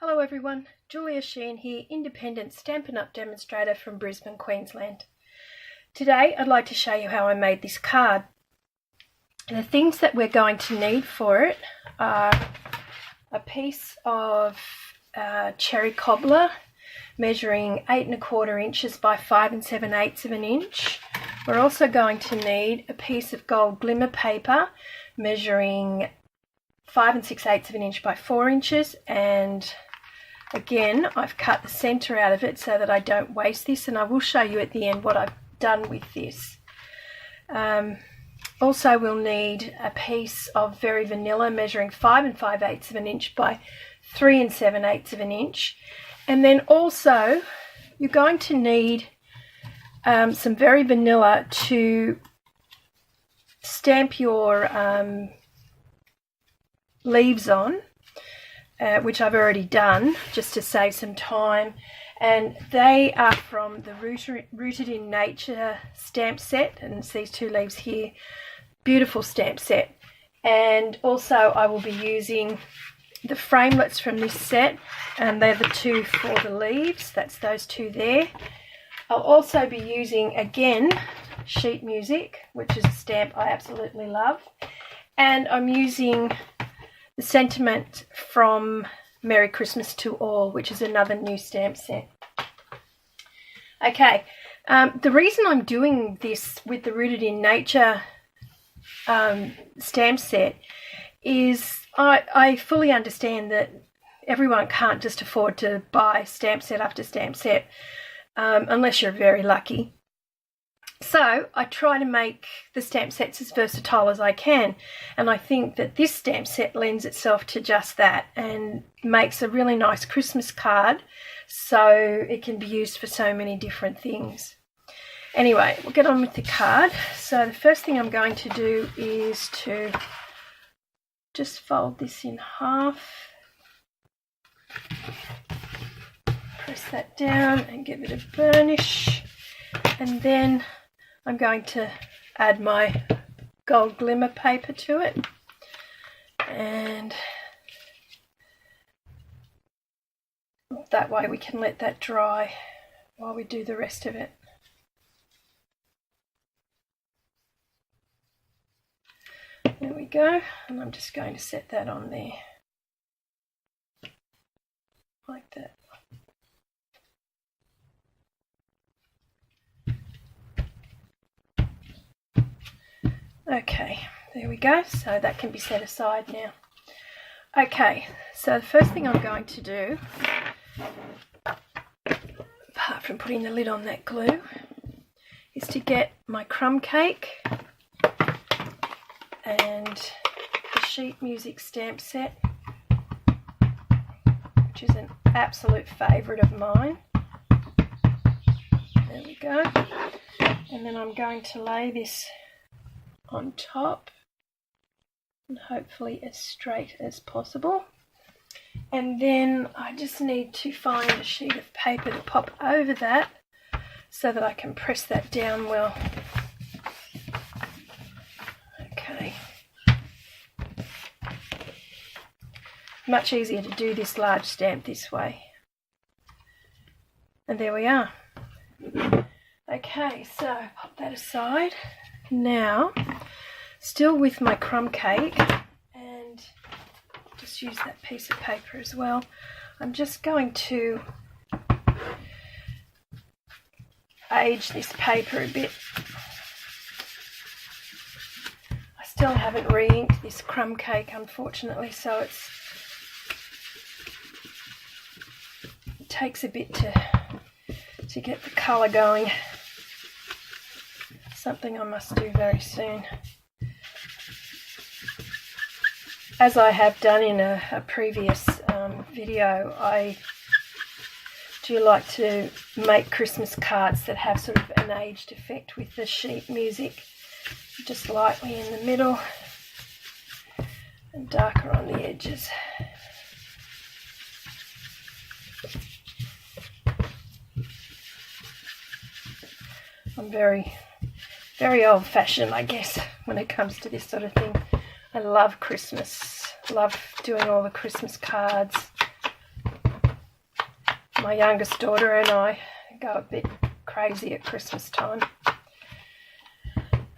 Hello everyone, Julia Sheehan here, independent Stampin' Up demonstrator from Brisbane, Queensland. Today I'd like to show you how I made this card. The things that we're going to need for it are a piece of cherry cobbler measuring 8 1/4 inches by 5 7/8 of an inch. We're also going to need a piece of gold glimmer paper measuring 5 6/8 of an inch by 4 inches, and again I've cut the centre out of it so that I don't waste this, and I will show you at the end what I've done with this. Also we'll need a piece of Verry Vanilla measuring 5 5/8 of an inch by 3 7/8 of an inch, and then also you're going to need some Verry Vanilla to stamp your leaves on, which I've already done just to save some time, and they are from the Rooted in Nature stamp set, and it's these two leaves here. Beautiful stamp set. And also I will be using the framelits from this set, and they're the two for the leaves. That's those two there. I'll also be using again sheet music, which is a stamp I absolutely love, and I'm using the sentiment from Merry Christmas to All, which is another new stamp set. Okay, the reason I'm doing this with the Rooted in Nature stamp set is I fully understand that everyone can't just afford to buy stamp set after stamp set unless you're very lucky. So I try to make the stamp sets as versatile as I can, and I think that this stamp set lends itself to just that and makes a really nice Christmas card, so it can be used for so many different things. Anyway, we'll get on with the card. So the first thing I'm going to do is to just fold this in half, press that down and give it a burnish, and then I'm going to add my gold glimmer paper to it, and that way we can let that dry while we do the rest of it. There we go, and I'm just going to set that on there like that. Okay, there we go, so that can be set aside now. Okay, so the first thing I'm going to do, apart from putting the lid on that glue, is to get my crumb cake and the sheet music stamp set, which is an absolute favourite of mine. There we go. And then I'm going to lay this on top, and hopefully as straight as possible. And then I just need to find a sheet of paper to pop over that so that I can press that down well. Okay. Much easier to do this large stamp this way. And there we are. Okay, so pop that aside. Now, still with my crumb cake, and just use that piece of paper as well, I'm just going to age this paper a bit. I still haven't re-inked this crumb cake, unfortunately, so it takes a bit to get the colour going. Something I must do very soon. As I have done in a previous video, I do like to make Christmas cards that have sort of an aged effect with the sheet music, just lightly in the middle and darker on the edges. I'm very old-fashioned, I guess, when it comes to this sort of thing. I love Christmas, love doing all the Christmas cards. My youngest daughter and I go a bit crazy at Christmas time.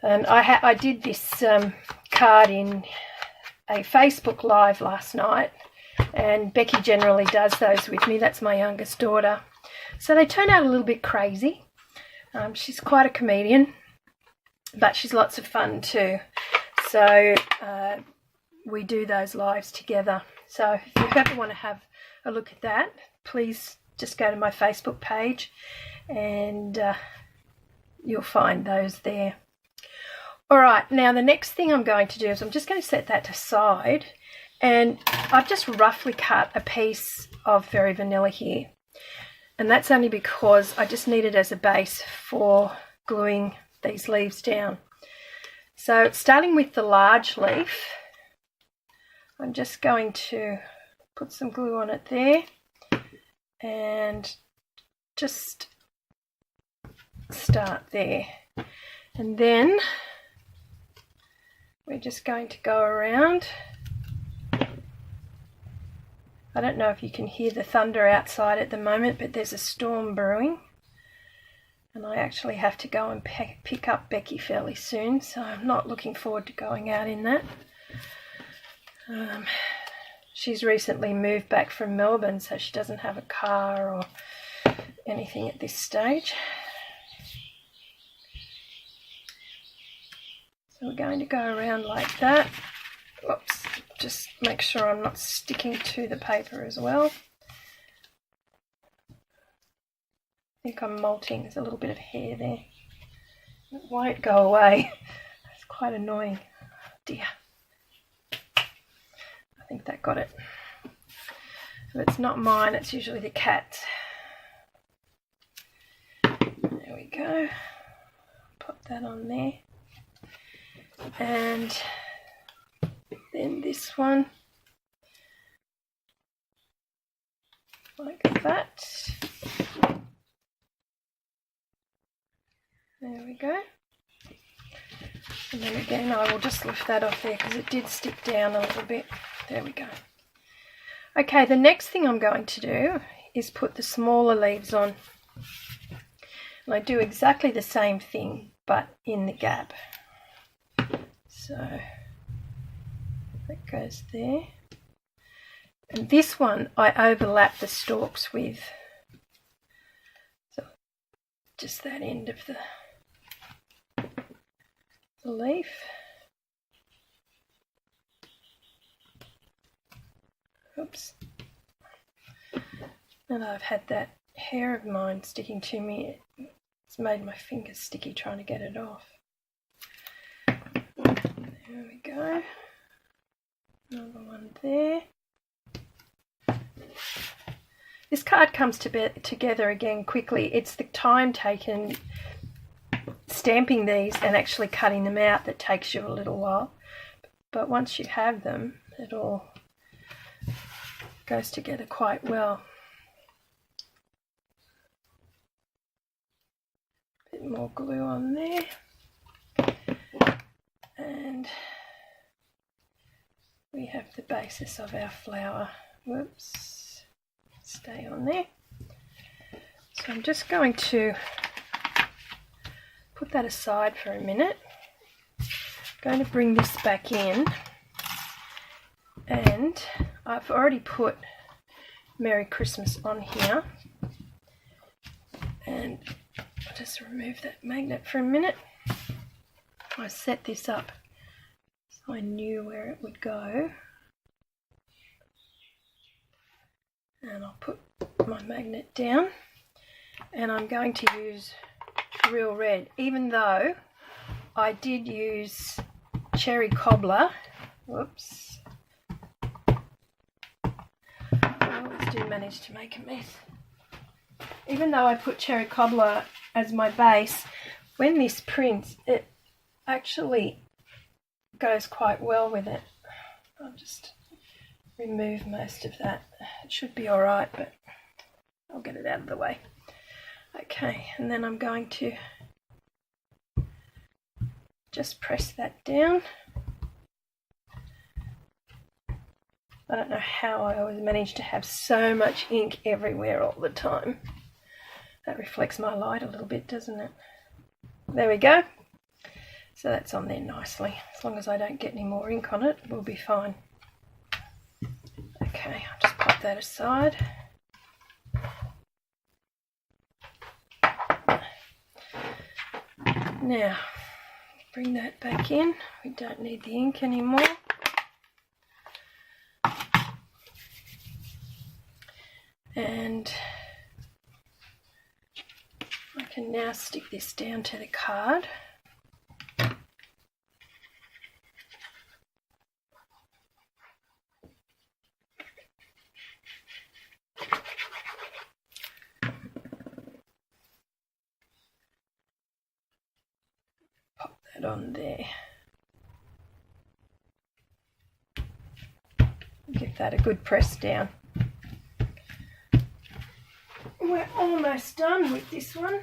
And I did this card in a Facebook Live last night, and Becky generally does those with me. That's my youngest daughter. So they turn out a little bit crazy. She's quite a comedian, but she's lots of fun too. So we do those lives together. So if you ever want to have a look at that, please just go to my Facebook page and you'll find those there. All right, now the next thing I'm going to do is I'm just going to set that aside, and I've just roughly cut a piece of Verry Vanilla here, and that's only because I just need it as a base for gluing these leaves down. So starting with the large leaf, I'm just going to put some glue on it there and just start there, and then we're just going to go around. I don't know if you can hear the thunder outside at the moment, but there's a storm brewing, and I actually have to go and pick up Becky fairly soon, so I'm not looking forward to going out in that. She's recently moved back from Melbourne, so she doesn't have a car or anything at this stage. So we're going to go around like that. Whoops, just make sure I'm not sticking to the paper as well. I think I'm molting. There's a little bit of hair there. It won't go away. It's quite annoying. Oh dear. I think that got it. If it's not mine, it's usually the cat's. There we go. Pop that on there. And then this one, like that. There we go. And then again, I will just lift that off there because it did stick down a little bit. There we go. Okay, the next thing I'm going to do is put the smaller leaves on. And I do exactly the same thing, but in the gap. So that goes there. And this one I overlap the stalks with. So just that end of the leaf. Oops. And I've had that hair of mine sticking to me. It's made my fingers sticky trying to get it off. There we go. Another one there. This card comes together again quickly. It's the time taken stamping these and actually cutting them out that takes you a little while. But once you have them, it all goes together quite well. A bit more glue on there. And we have the basis of our flower. Whoops, stay on there. So I'm just going to put that aside for a minute. I'm going to bring this back in, and I've already put Merry Christmas on here, and I'll just remove that magnet for a minute. I set this up so I knew where it would go, and I'll put my magnet down, and I'm going to use Real Red, even though I did use Cherry Cobbler. Whoops, I always do manage to make a mess. Even though I put Cherry Cobbler as my base, when this prints, it actually goes quite well with it. I'll just remove most of that. It should be alright, but I'll get it out of the way. Okay, and then I'm going to just press that down. I don't know how I always manage to have so much ink everywhere all the time. That reflects my light a little bit, doesn't it? There we go. So that's on there nicely. As long as I don't get any more ink on it, we'll be fine. Okay, I'll just pop that aside. Now, bring that back in. We don't need the ink anymore. And I can now stick this down to the card. Pop that on there. Give that a good press down. We're almost done with this one.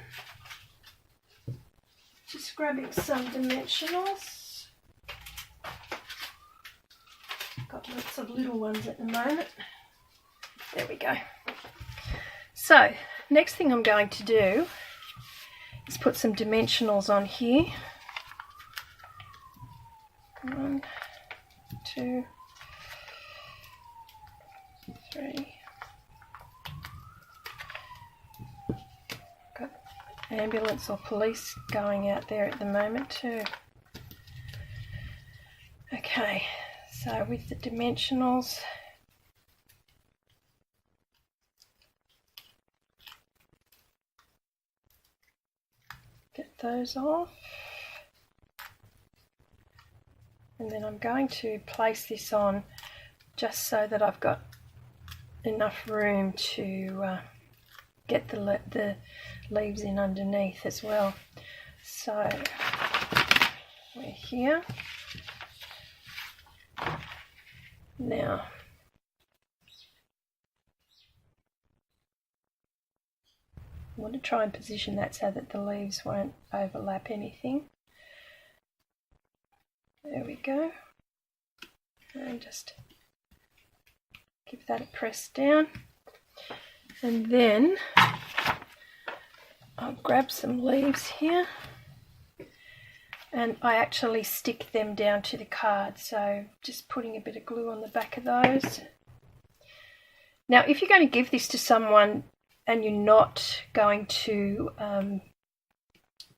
Just grabbing some dimensionals. Got lots of little ones at the moment. There we go. So, next thing I'm going to do is put some dimensionals on here. 1, 2, 3. Got ambulance or police going out there at the moment too. Okay, so with the dimensionals, get those off, and then I'm going to place this on just so that I've got enough room to get the leaves in underneath as well. So we're here. Now I want to try and position that so that the leaves won't overlap anything. There we go. And just give that a press down. And then I'll grab some leaves here, and I actually stick them down to the card, so just putting a bit of glue on the back of those. Now if you're going to give this to someone and you're not going to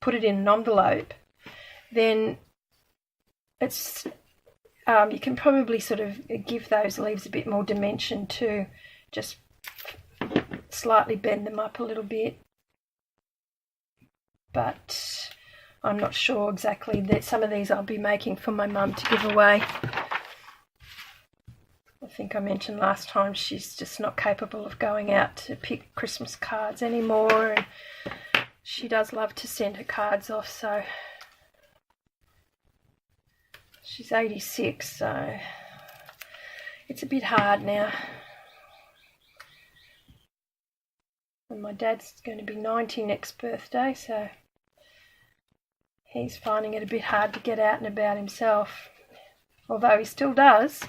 put it in an envelope, then it's you can probably sort of give those leaves a bit more dimension too. Just slightly bend them up a little bit, but I'm not sure exactly. That some of these I'll be making for my mum to give away. I think I mentioned last time she's just not capable of going out to pick Christmas cards anymore, and she does love to send her cards off, so she's 86, so it's a bit hard now. And my dad's going to be 90 next birthday, so he's finding it a bit hard to get out and about himself, although he still does.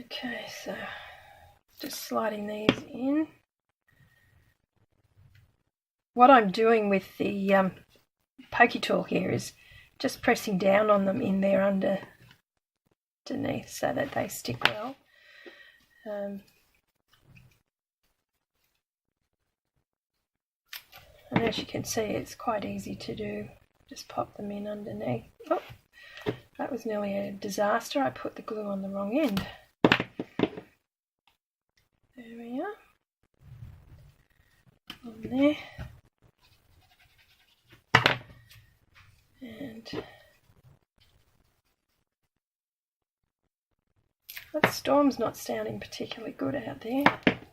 Okay, so just sliding these in. What I'm doing with the pokey tool here is just pressing down on them in there underneath so that they stick well. And as you can see, it's quite easy to do. Just pop them in underneath. Oh, that was nearly a disaster. I put the glue on the wrong end. There we are. On there. And that storm's not sounding particularly good out there.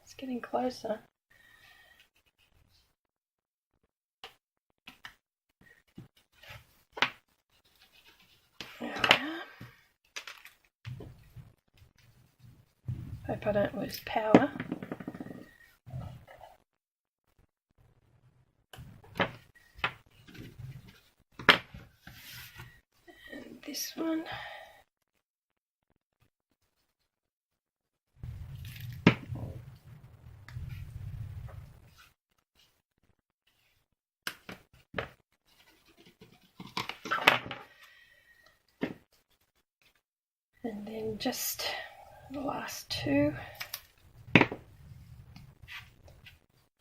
It's getting closer. There we are. Hope I don't lose power. And this one. then just the last two.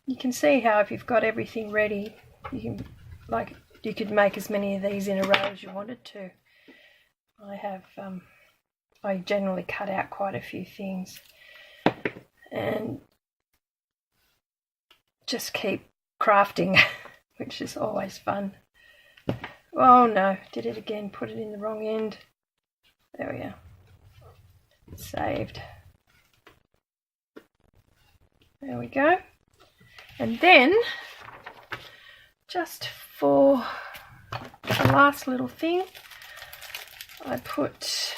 You can see how if you've got everything ready, you could make as many of these in a row as you wanted to. I generally cut out quite a few things and just keep crafting, which is always fun. Oh no, did it again, put it in the wrong end. There we are. Saved. There we go. And then, just for the last little thing, I put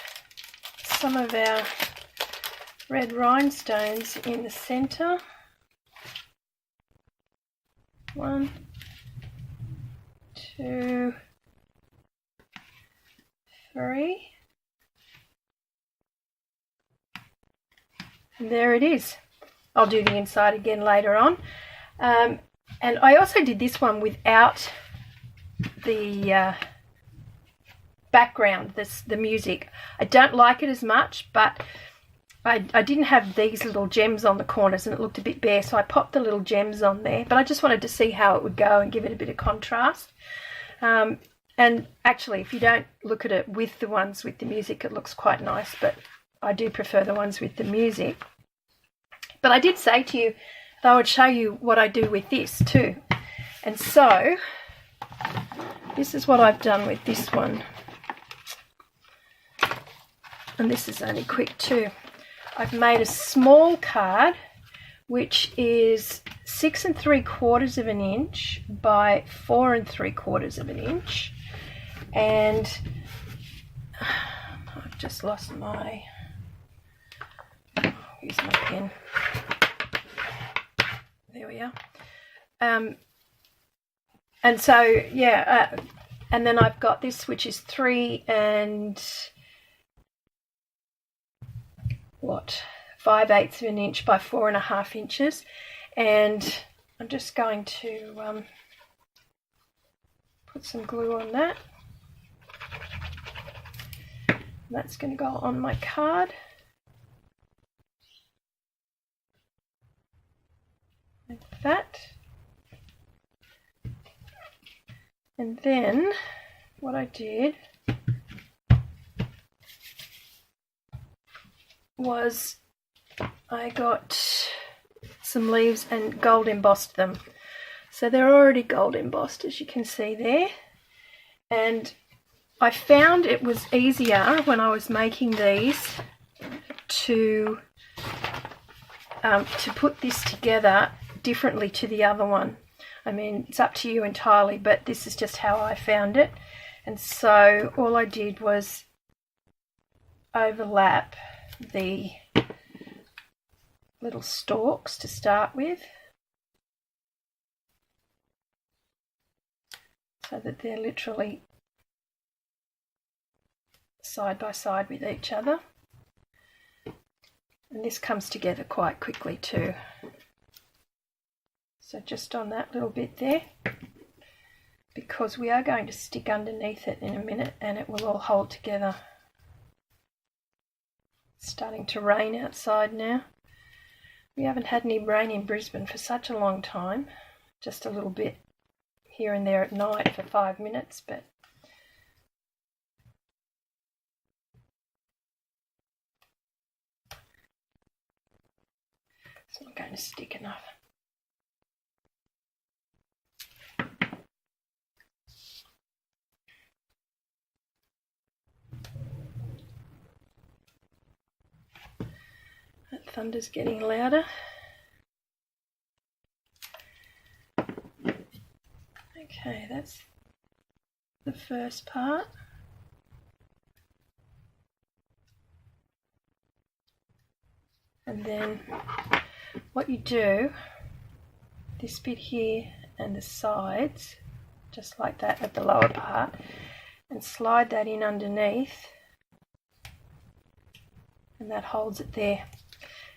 some of our red rhinestones in the centre. 1, 2, 3. And there it is. I'll do the inside again later on. And I also did this one without the background, the music. I don't like it as much, but I didn't have these little gems on the corners and it looked a bit bare, so I popped the little gems on there. But I just wanted to see how it would go and give it a bit of contrast. And actually, if you don't look at it with the ones with the music, it looks quite nice, but I do prefer the ones with the music. But I did say to you that I would show you what I do with this too. And so, this is what I've done with this one. And this is only quick too. I've made a small card, which is 6 3/4 of an inch by 4 3/4 inch. And I've just lost my, use my pen. There we are. And so, yeah, and then I've got this, which is 3 5/8 of an inch by 4.5 inches. And I'm just going to put some glue on that. And that's going to go on my card. Like that. And then what I did was I got some leaves and gold embossed them. So they're already gold embossed, as you can see there. And I found it was easier when I was making these to put this together differently to the other one. I mean, it's up to you entirely, but this is just how I found it. And so all I did was overlap the little stalks to start with, so that they're literally side by side with each other. And this comes together quite quickly too. So just on that little bit there, because we are going to stick underneath it in a minute and it will all hold together. It's starting to rain outside now. We haven't had any rain in Brisbane for such a long time, just a little bit here and there at night for 5 minutes, but it's not going to stick enough. That thunder's getting louder. Okay, that's the first part. And then what you do, this bit here and the sides, just like that at the lower part, and slide that in underneath, and that holds it there.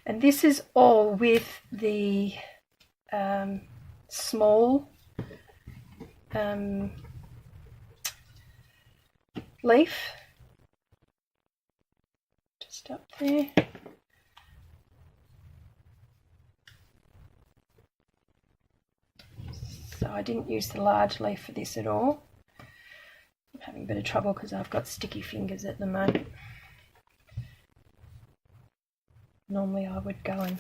And this is all with the small leaf. Just just up there. So I didn't use the large leaf for this at all. I'm having a bit of trouble because I've got sticky fingers at the moment. Normally I would go and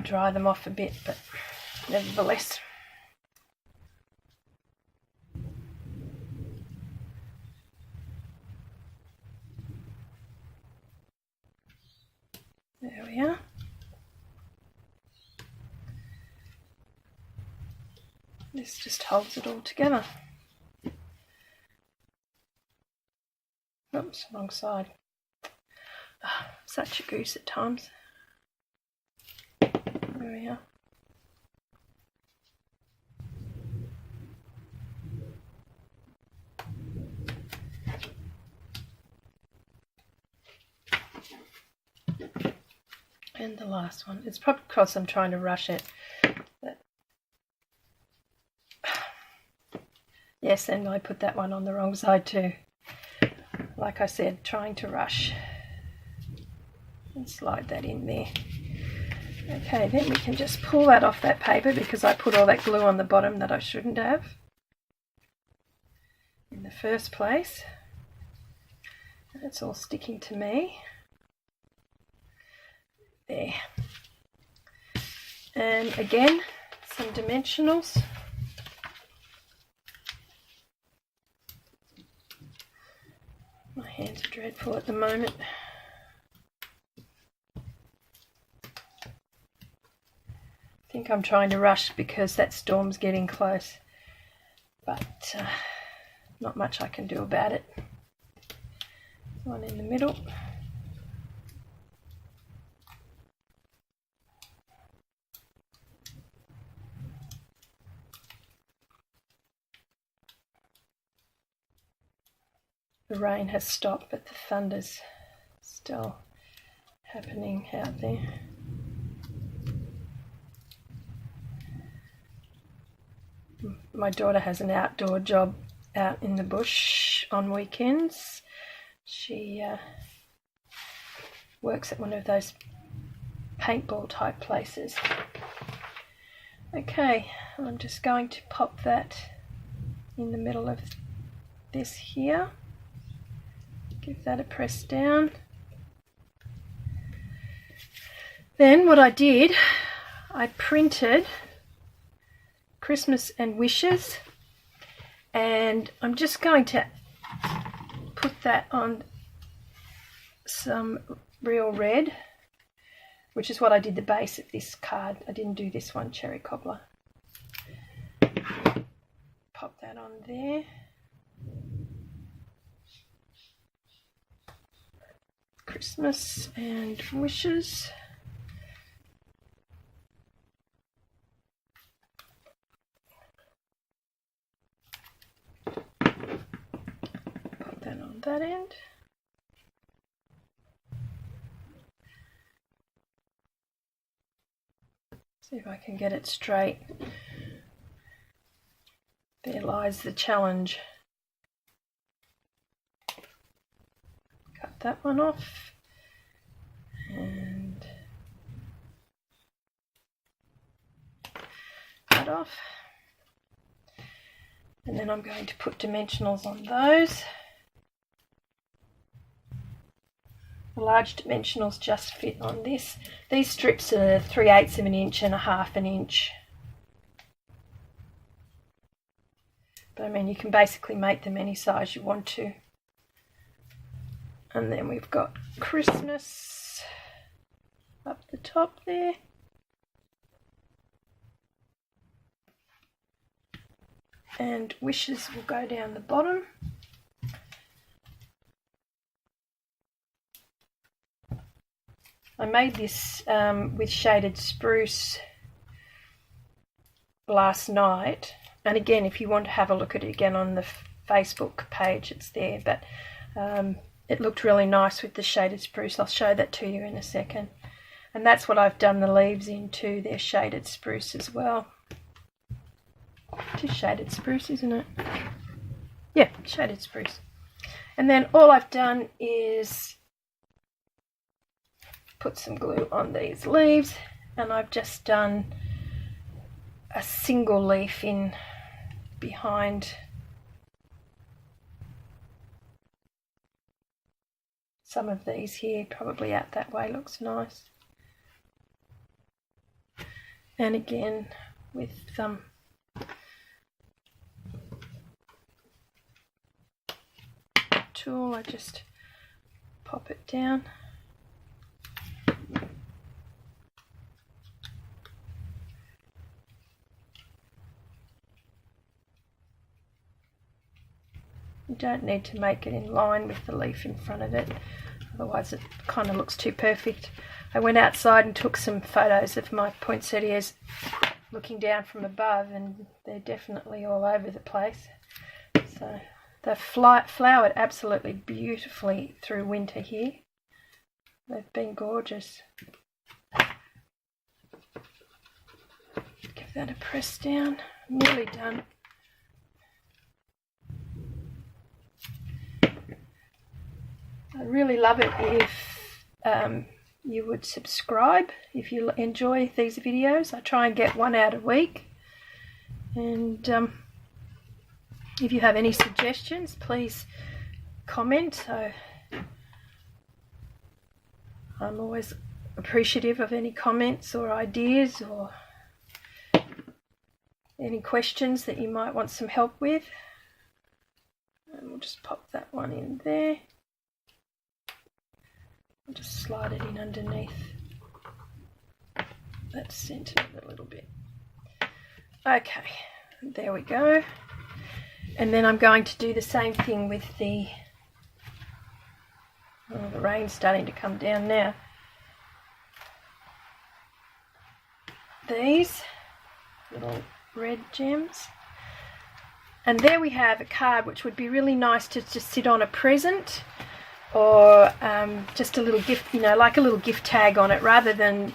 dry them off a bit, but nevertheless. There we are. This just holds it all together. Oops, wrong side. Oh, such a goose at times. There we are. And the last one. It's probably because I'm trying to rush it. But yes, and I put that one on the wrong side too. Like I said, trying to rush. And slide that in there. Okay, then we can just pull that off that paper because I put all that glue on the bottom that I shouldn't have in the first place. And it's all sticking to me. There. And again, some dimensionals. My hands are dreadful at the moment. I think I'm trying to rush because that storm's getting close, but not much I can do about it. One in the middle. The rain has stopped, but the thunder's still happening out there. My daughter has an outdoor job out in the bush on weekends. She works at one of those paintball type places. Okay, I'm just going to pop that in the middle of this here. Give that a press down. Then what I did, I printed Christmas and wishes, and I'm just going to put that on some real red, which is what I did the base of this card. I didn't do this one, Cherry Cobbler. Pop that on there. Christmas and wishes. Put that on that end. See if I can get it straight. There lies the challenge. Cut that one off and cut off, and then I'm going to put dimensionals on those. The large dimensionals just fit on this. These strips are 3/8 of an inch and 1/2 an inch. But I mean, you can basically make them any size you want to. And then we've got Christmas up the top there. And wishes will go down the bottom. I made this with Shaded Spruce last night. And again, if you want to have a look at it again on the Facebook page, it's there. But it looked really nice with the Shaded Spruce. I'll show that to you in a second. And that's what I've done the leaves into. They're Shaded Spruce as well. It is Shaded Spruce, isn't it? Yeah, Shaded Spruce. And then all I've done is put some glue on these leaves, and I've just done a single leaf in behind some of these here, probably out that way, looks nice. And again with tool, I just pop it down. You don't need to make it in line with the leaf in front of it, otherwise it kind of looks too perfect. I went outside and took some photos of my poinsettias looking down from above, and they're definitely all over the place. So they've flowered absolutely beautifully through winter here. They've been gorgeous. Give that a press down. Nearly done. I'd really love it if you would subscribe if you enjoy these videos. I try and get one out a week. And if you have any suggestions, please comment. So I'm always appreciative of any comments or ideas or any questions that you might want some help with. And we'll just pop that one in there. I'll just slide it in underneath. That's centered a little bit. Okay, there we go. And then I'm going to do the same thing with the rain's starting to come down now. These little red gems. And there we have a card which would be really nice to just sit on a present, or just a little gift, you know, like a little gift tag on it, rather than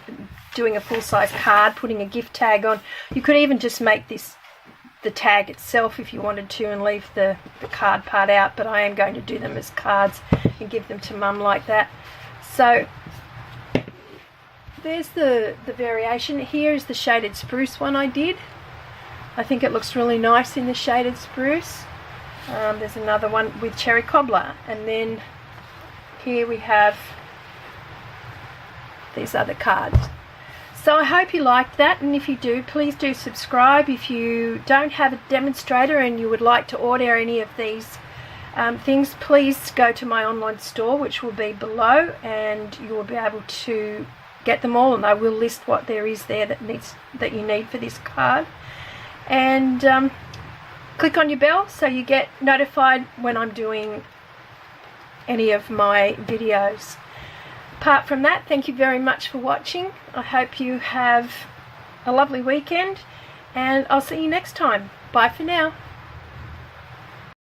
doing a full-size card, putting a gift tag on. You could even just make this the tag itself if you wanted to and leave the card part out, but I am going to do them as cards and give them to Mum like that. So there's the variation. Here is the Shaded Spruce one I did. I think it looks really nice in the Shaded Spruce. There's another one with Cherry Cobbler, and then here we have these other cards. So I hope you liked that, and if you do, please do subscribe. If you don't have a demonstrator and you would like to order any of these things, please go to my online store, which will be below, and you will be able to get them all, and I will list what there is there that you need for this card. And click on your bell so you get notified when I'm doing any of my videos. Apart from that, thank you very much for watching. I hope you have a lovely weekend, and I'll see you next time. Bye for now.